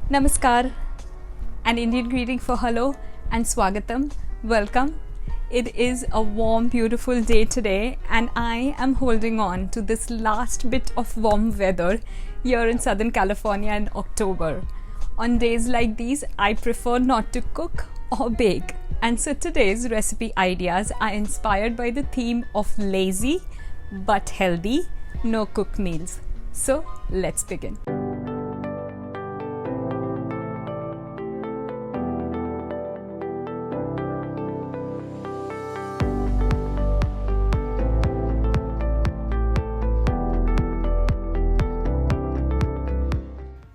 Namaskar, an Indian greeting for hello and swagatam, welcome. It is a warm, beautiful day today, and I am holding on to this last bit of warm weather here in Southern California in October. On days like these, I prefer not to cook or bake, and so today's recipe ideas are inspired by the theme of lazy but healthy, no cook meals. So let's begin.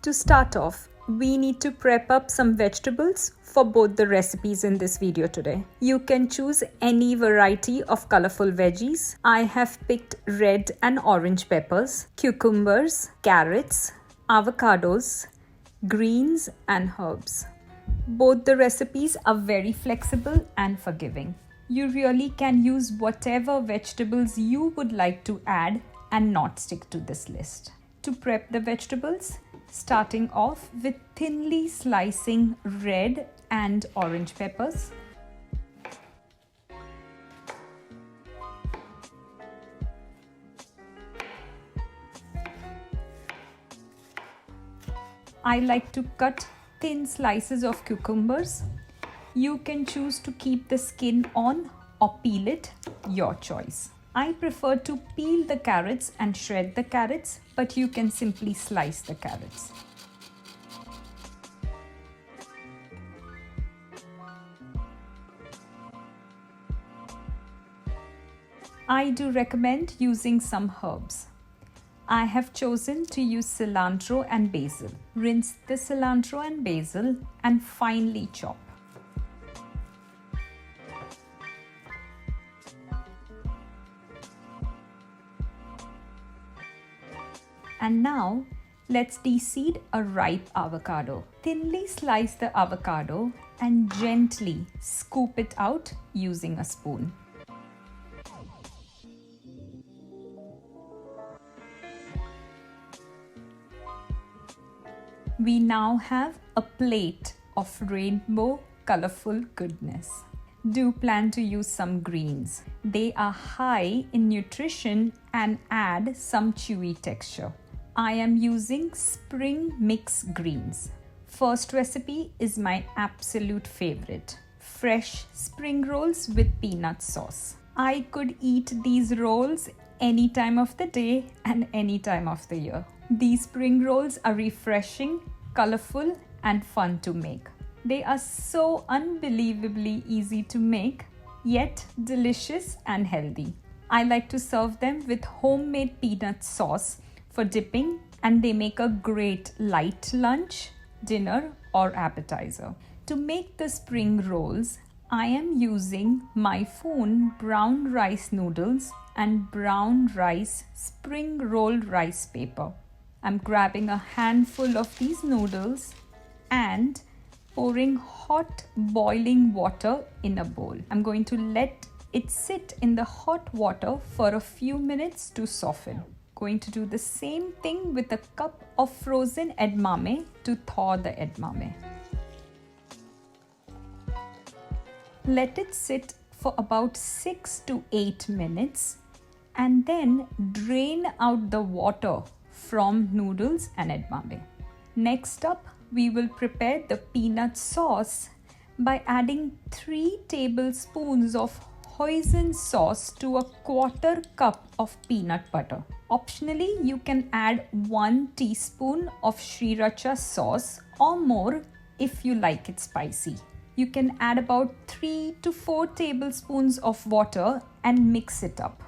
To start off, we need to prep up some vegetables for both the recipes in this video today. You can choose any variety of colorful veggies. I have picked red and orange peppers, cucumbers, carrots, avocados, greens and herbs. Both the recipes are very flexible and forgiving. You really can use whatever vegetables you would like to add and not stick to this list. To prep the vegetables, starting off with thinly slicing red and orange peppers. I like to cut thin slices of cucumbers. You can choose to keep the skin on or peel it, your choice. I prefer to peel the carrots and shred the carrots, but you can simply slice the carrots. I do recommend using some herbs. I have chosen to use cilantro and basil. Rinse the cilantro and basil and finely chop. And now, let's de-seed a ripe avocado. Thinly slice the avocado and gently scoop it out using a spoon. We now have a plate of rainbow colorful goodness. Do plan to use some greens. They are high in nutrition and add some chewy texture. I am using spring mix greens. First recipe is my absolute favorite. Fresh spring rolls with peanut sauce. I could eat these rolls any time of the day and any time of the year. These spring rolls are refreshing, colorful and fun to make. They are so unbelievably easy to make, yet delicious and healthy. I like to serve them with homemade peanut sauce for dipping, and they make a great light lunch, dinner or appetizer. To make the spring rolls, I am using Maifun brown rice noodles and brown rice spring roll rice paper. I'm grabbing a handful of these noodles and pouring hot boiling water in a bowl. I'm going to let it sit in the hot water for a few minutes to soften. Going to do the same thing with a cup of frozen edamame to thaw the edamame. Let it sit for about 6 to 8 minutes and then drain out the water from noodles and edamame. Next up, we will prepare the peanut sauce by adding 3 tablespoons of Hoisin Sauce to a 1/4 cup of peanut butter. Optionally, you can add 1 teaspoon of sriracha sauce or more if you like it spicy. You can add about 3 to 4 tablespoons of water and mix it up.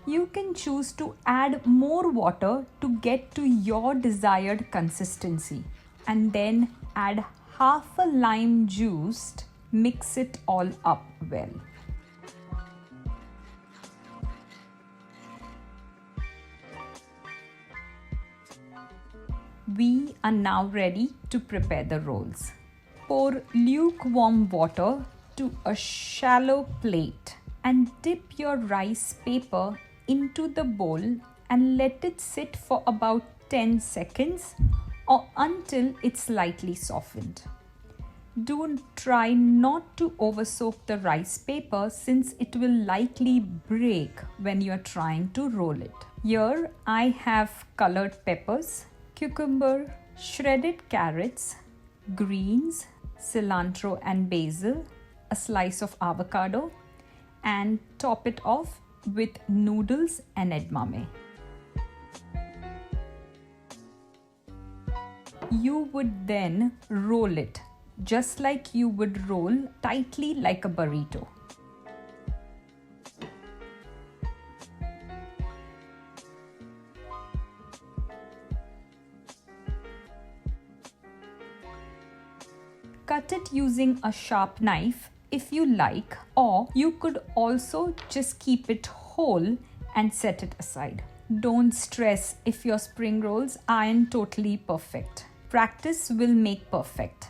You can choose to add more water to get to your desired consistency and then add half a lime juiced. Mix it all up well. We are now ready to prepare the rolls. Pour lukewarm water to a shallow plate and dip your rice paper into the bowl and let it sit for about 10 seconds or until it's slightly softened. Do try not to oversoak the rice paper since it will likely break when you are trying to roll it. Here I have colored peppers, cucumber, shredded carrots, greens, cilantro and basil, a slice of avocado, and top it off with noodles and edamame. You would then roll it just like you would roll tightly like a burrito. Cut it using a sharp knife if you like, or you could also just keep it whole and set it aside. Don't stress if your spring rolls aren't totally perfect. Practice will make perfect.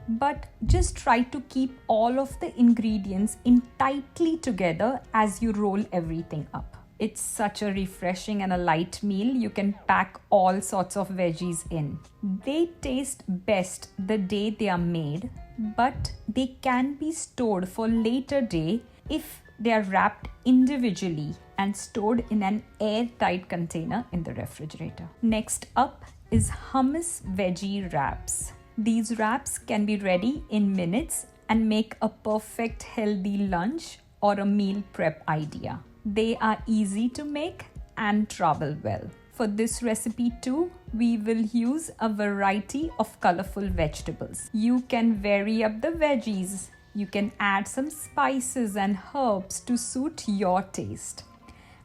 But just try to keep all of the ingredients in tightly together as you roll everything up. It's such a refreshing and a light meal. You can pack all sorts of veggies in. They taste best the day they are made, but they can be stored for later day if they are wrapped individually and stored in an airtight container in the refrigerator. Next up is hummus veggie wraps. These wraps can be ready in minutes and make a perfect healthy lunch or a meal prep idea. They are easy to make and travel well. For this recipe too, we will use a variety of colorful vegetables. You can vary up the veggies. You can add some spices and herbs to suit your taste.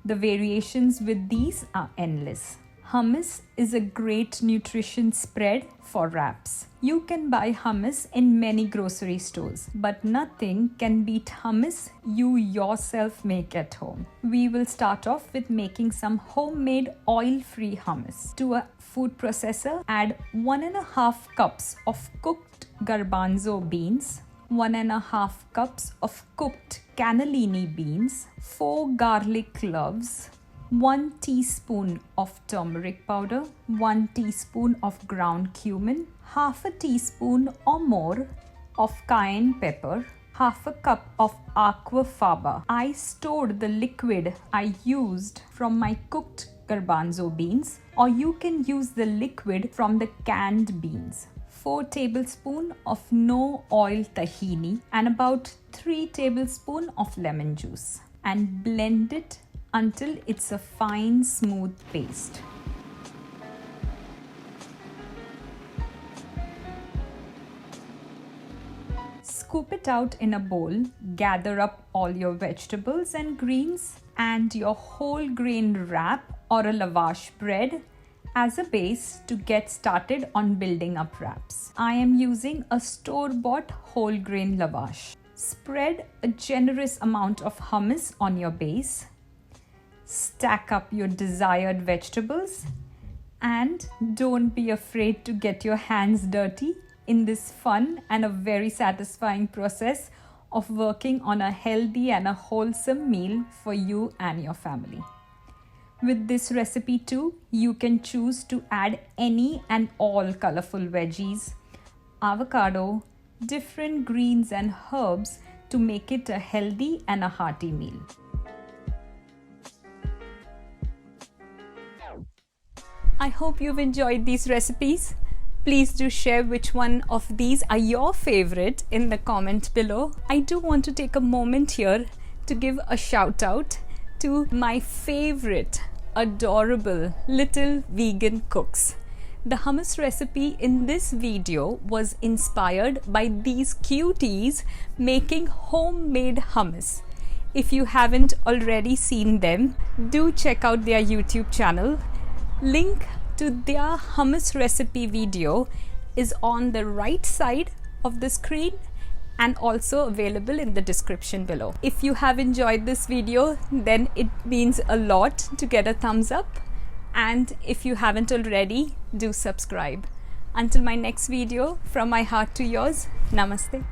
The variations with these are endless. Hummus is a great nutrition spread for wraps. You can buy hummus in many grocery stores, but nothing can beat hummus you yourself make at home. We will start off with making some homemade oil-free hummus. To a food processor, add 1.5 cups of cooked garbanzo beans, 1.5 cups of cooked cannellini beans, 4 garlic cloves, 1 teaspoon of turmeric powder, 1 teaspoon of ground cumin, half a teaspoon or more of cayenne pepper, half a cup of aquafaba. I stored the liquid I used from my cooked garbanzo beans, or you can use the liquid from the canned beans. 4 tablespoons of no oil tahini and about 3 tablespoons of lemon juice, and blend it until it's a fine, smooth paste. Scoop it out in a bowl, gather up all your vegetables and greens and your whole grain wrap or a lavash bread as a base to get started on building up wraps. I am using a store-bought whole grain lavash. Spread a generous amount of hummus on your base. Stack up your desired vegetables and don't be afraid to get your hands dirty in this fun and a very satisfying process of working on a healthy and a wholesome meal for you and your family. With this recipe too, you can choose to add any and all colorful veggies, avocado, different greens and herbs to make it a healthy and a hearty meal. I hope you've enjoyed these recipes. Please do share which one of these are your favorite in the comment below. I do want to take a moment here to give a shout out to my favorite, adorable little vegan cooks. The hummus recipe in this video was inspired by these cuties making homemade hummus. If you haven't already seen them, do check out their YouTube channel. Link to their hummus recipe video is on the right side of the screen and also available in the description below. If you have enjoyed this video, then it means a lot to get a thumbs up, and if you haven't already, do subscribe. Until my next video, from my heart to yours, namaste.